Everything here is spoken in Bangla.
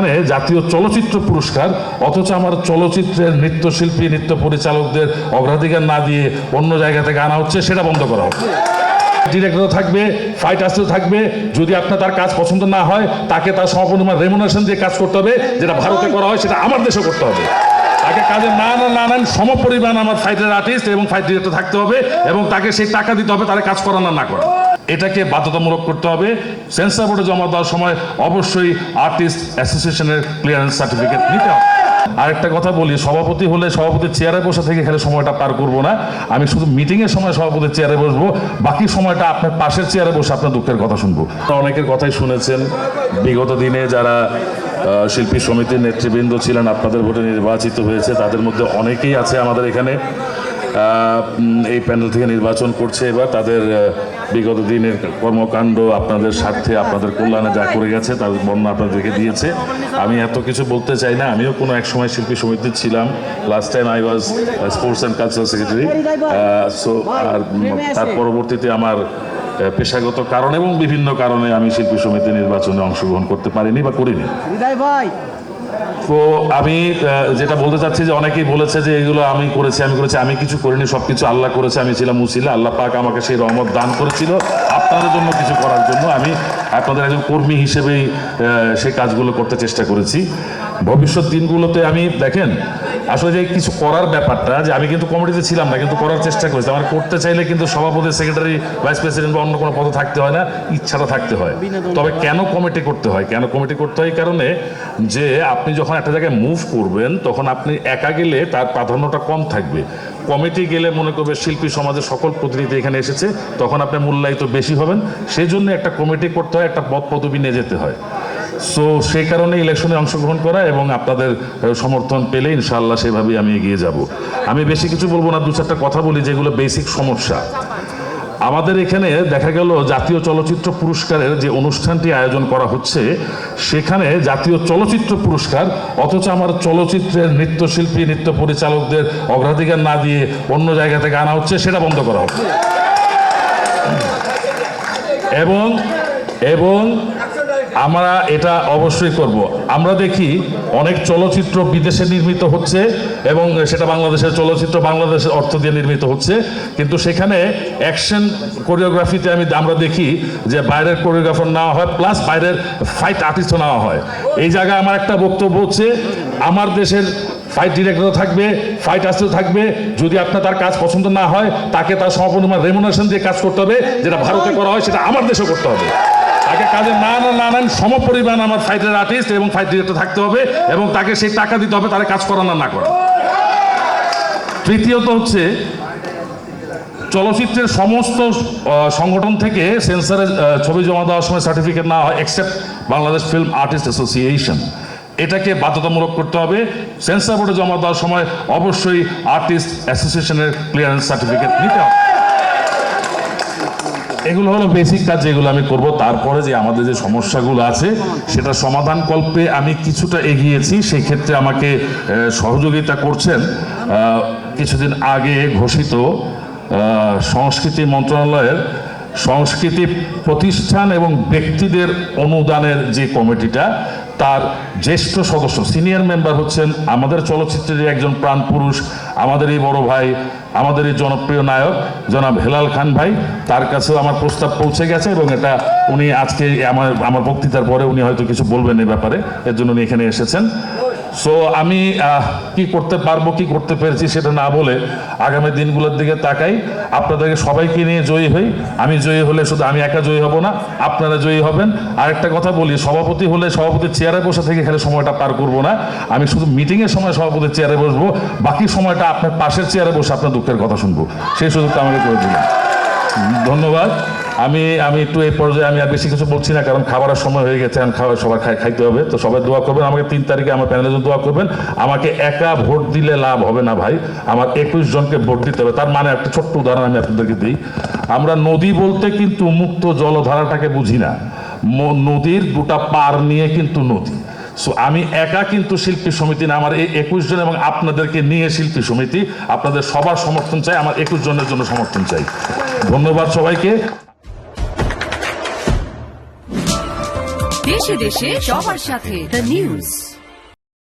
জাতীয় চলচ্চিত্র পুরস্কার, অথচ আমার চলচ্চিত্রের নৃত্যশিল্পী নৃত্য পরিচালকদের অগ্রাধিকার না দিয়ে অন্য জায়গা থেকে আনা হচ্ছে, সেটা বন্ধ করা হবে। ডিরেক্টরও থাকবে, ফাইট আর্টিস্টও থাকবে। যদি আপনার তার কাজ পছন্দ না হয়, তাকে তার সমপরিমাণ রেমুনারেশন দিয়ে কাজ করতে হবে। যেটা ভারতে করা হয় সেটা আমার দেশেও করতে হবে। তাকে কাজে না নেন সমপরিমাণ আমার ফাইটের আর্টিস্ট এবং ফাইট ডিরেক্টর থাকতে হবে, এবং তাকে সেই টাকা দিতে হবে তারা কাজ করা না করা। এটাকে বাধ্যতামূলক করতে হবে। সেন্সর বোর্ডে জমা দেওয়ার সময় অবশ্যই আর্টিস্ট অ্যাসোসিয়েশনের ক্লিয়ারেন্স সার্টিফিকেট নিতে হবে। আরেকটা কথা বলি, সভাপতি হলে সভাপতির চেয়ারে বসে থেকে এখানে সময়টা পার করবো না। আমি শুধু মিটিংয়ের সময় সভাপতির চেয়ারে বসবো, বাকি সময়টা আপনার পাশের চেয়ারে বসে আপনার দুঃখের কথা শুনবো। অনেকের কথাই শুনেছেন, বিগত দিনে যারা শিল্পী সমিতির নেতৃবৃন্দ ছিলেন আপনাদের ভোটে নির্বাচিত হয়েছে, তাদের মধ্যে অনেকেই আছে আমাদের এখানে এই প্যানেল থেকে নির্বাচন করছে। এবার তাদের বিগত দিনের কর্মকাণ্ড আপনাদের স্বার্থে আপনাদের কল্যাণে যা করে গেছে তার বর্ণনা আপনাদেরকে দিয়েছে। আমি এত কিছু বলতে চাই না। আমিও কোনো এক সময় শিল্পী সমিতি ছিলাম। Last time I was sports and cultural secretary. So আর তার পরবর্তীতে আমার পেশাগত কারণ এবং বিভিন্ন কারণে আমি শিল্পী সমিতি নির্বাচনে অংশগ্রহণ করতে পারিনি বা করিনি। তো আমি যেটা বলতে চাচ্ছি যে অনেকেই বলেছে যে এগুলো আমি করেছি, আমি কিছু করিনি, সব কিছু আল্লাহ করেছে, আমি ছিলাম উসিলা। আল্লাহ পাক আমাকে সেই রহমত দান করেছিল আপনাদের জন্য কিছু করার জন্য। আমি আপনাদের একজন কর্মী হিসেবেই সেই কাজগুলো করতে চেষ্টা করেছি। ভবিষ্যৎ দিনগুলোতে আমি দেখেন আসলে যে কিছু করার ব্যাপারটা, যে আমি কিন্তু কমিটিতে ছিলাম না, কিন্তু করার চেষ্টা করেছি। আমার করতে চাইলে কিন্তু সভাপতি, সেক্রেটারি, ভাইস প্রেসিডেন্ট বা অন্য কোনো পদে থাকতে হয় না, ইচ্ছাটা থাকতে হয়। তবে কেন কমিটি করতে হয়? এই কারণে যে আপনি যখন একটা জায়গায় মুভ করবেন তখন আপনি একা গেলে তার প্রাধান্যটা কম থাকবে। কমিটি গেলে মনে করবে শিল্পী সমাজের সকল প্রতিনিধি এখানে এসেছে, তখন আপনি মূল্যায়িত বেশি হবেন। সেই জন্য একটা কমিটি করতে হয়, একটা পদ পদবি নিয়ে যেতে হয়। সো সেই কারণে ইলেকশনে অংশগ্রহণ করা এবং আপনাদের সমর্থন পেলে ইনশাআল্লাহ সেভাবেই আমি এগিয়ে যাব। আমি বেশি কিছু বলবো না, দু চারটা কথা বলি যেগুলো বেসিক সমস্যা। আমাদের এখানে দেখা গেল জাতীয় চলচ্চিত্র পুরস্কারের যে অনুষ্ঠানটি আয়োজন করা হচ্ছে, সেখানে জাতীয় চলচ্চিত্র পুরস্কার, অথচ আমার চলচ্চিত্রের নৃত্যশিল্পী নৃত্য পরিচালকদের অগ্রাধিকার না দিয়ে অন্য জায়গা থেকে আনা হচ্ছে, সেটা বন্ধ করা হবে। এবং আমরা এটা অবশ্যই করব। আমরা দেখি অনেক চলচ্চিত্র বিদেশে নির্মিত হচ্ছে এবং সেটা বাংলাদেশের চলচ্চিত্র, বাংলাদেশের অর্থ দিয়ে নির্মিত হচ্ছে, কিন্তু সেখানে অ্যাকশন কোরিওগ্রাফিতে আমরা দেখি যে বাইরের কোরিওগ্রাফার নেওয়া হয়, প্লাস বাইরের ফাইট আর্টিস্টও নেওয়া হয়। এই জায়গায় আমার একটা বক্তব্য হচ্ছে, আমার দেশের ফাইট ডিরেক্টরও থাকবে, ফাইট আর্টিস্টও থাকবে। যদি আপনার তার কাজ পছন্দ না হয়, তাকে তার সমপরিমাণ রেমুনারেশন দিয়ে কাজ করতে হবে। যেটা ভারতে করা হয় সেটা আমার দেশেও করতে হবে। তাকে কাজে না নেন সমপরিমাণ আমার ফাইটের আর্টিস্ট এবং ফাইট ডিরেক্টর থাকতে হবে, এবং তাকে সেই টাকা দিতে হবে তারা কাজ করা না করা। তৃতীয়ত হচ্ছে, চলচ্চিত্রের সমস্ত সংগঠন থেকে সেন্সরে ছবি জমা দেওয়ার সময় সার্টিফিকেট না হয়, except Bangladesh film artist association. এটাকে বাধ্যতামূলক করতে হবে। সেন্সর বোর্ডে জমা দেওয়ার সময় অবশ্যই আর্টিস্ট অ্যাসোসিয়েশনের ক্লিয়ারেন্স সার্টিফিকেট নিতে হবে। এগুলো হলো বেসিক কাজ যেগুলো আমি করব। তারপরে যে আমাদের যে সমস্যাগুলো আছে সেটা সমাধান কল্পে আমি কিছুটা এগিয়েছি। সেই ক্ষেত্রে আমাকে সহযোগিতা করছেন কিছুদিন আগে ঘোষিত সংস্কৃতি মন্ত্রণালয়ের সংস্কৃতি প্রতিষ্ঠান এবং ব্যক্তিদের অনুদানের যে কমিটিটা, তার জ্যেষ্ঠ সদস্য, সিনিয়র মেম্বার হচ্ছেন আমাদের চলচ্চিত্রের একজন প্রাণপুরুষ, আমাদের এই বড় ভাই, আমাদের এই জনপ্রিয় নায়ক জনাব হেলাল খান ভাই। তার কাছেও আমার প্রস্তাব পৌঁছে গেছে এবং এটা উনি আজকে আমার বক্তৃতার পরে উনি হয়তো কিছু বলবেন এই ব্যাপারে, এর জন্য উনি এখানে এসেছেন। সো আমি কি করতে পারবো, কি করতে পেরেছি সেটা না বলে আগামী দিনগুলোর দিকে তাকাই। আপনাদেরকে সবাইকে নিয়ে জয়ী হই। আমি জয়ী হলে শুধু আমি একা জয়ী হব না, আপনারা জয়ী হবেন। আরেকটা কথা বলি, সভাপতি হলে সভাপতির চেয়ারে বসে থেকে এখানে সময়টা পার করবো না। আমি শুধু মিটিংয়ের সময় সভাপতির চেয়ারে বসবো, বাকি সময়টা আপনার পাশের চেয়ারে বসে আপনার দুঃখের কথা শুনবো। সেই সুযোগটা আমাকে করে দিলাম। ধন্যবাদ। আমি একটু এই পর্যায়ে আমি আর বেশি কিছু বলছি না, কারণ খাবারের সময় হয়ে গেছে, সবাই খাইতে হবে। তো সবাই দোয়া করবেন, আমাকে 3 তারিখে আমার প্যানেলের জন্য দোয়া করবেন। আমাকে একা ভোট দিলে লাভ হবে না ভাই, আমার 21 জনকে ভোট দিতে হবে। তার মানে একটা ছোট্ট উদাহরণ আমি আপনাদেরকে দিই। আমরা নদী বলতে কিন্তু মুক্ত জলধারাটাকে বুঝি না, নদীর দুটা পার নিয়ে কিন্তু নদী। সো আমি একা কিন্তু শিল্পী সমিতি না, আমার এই 21 জন এবং আপনাদেরকে নিয়ে শিল্পী সমিতি। আপনাদের সবার সমর্থন চাই, আমার 21 জনের জন্য সমর্থন চাই। ধন্যবাদ সবাইকে। দেশে দেশে সবার সাথে দ্য নিউজ।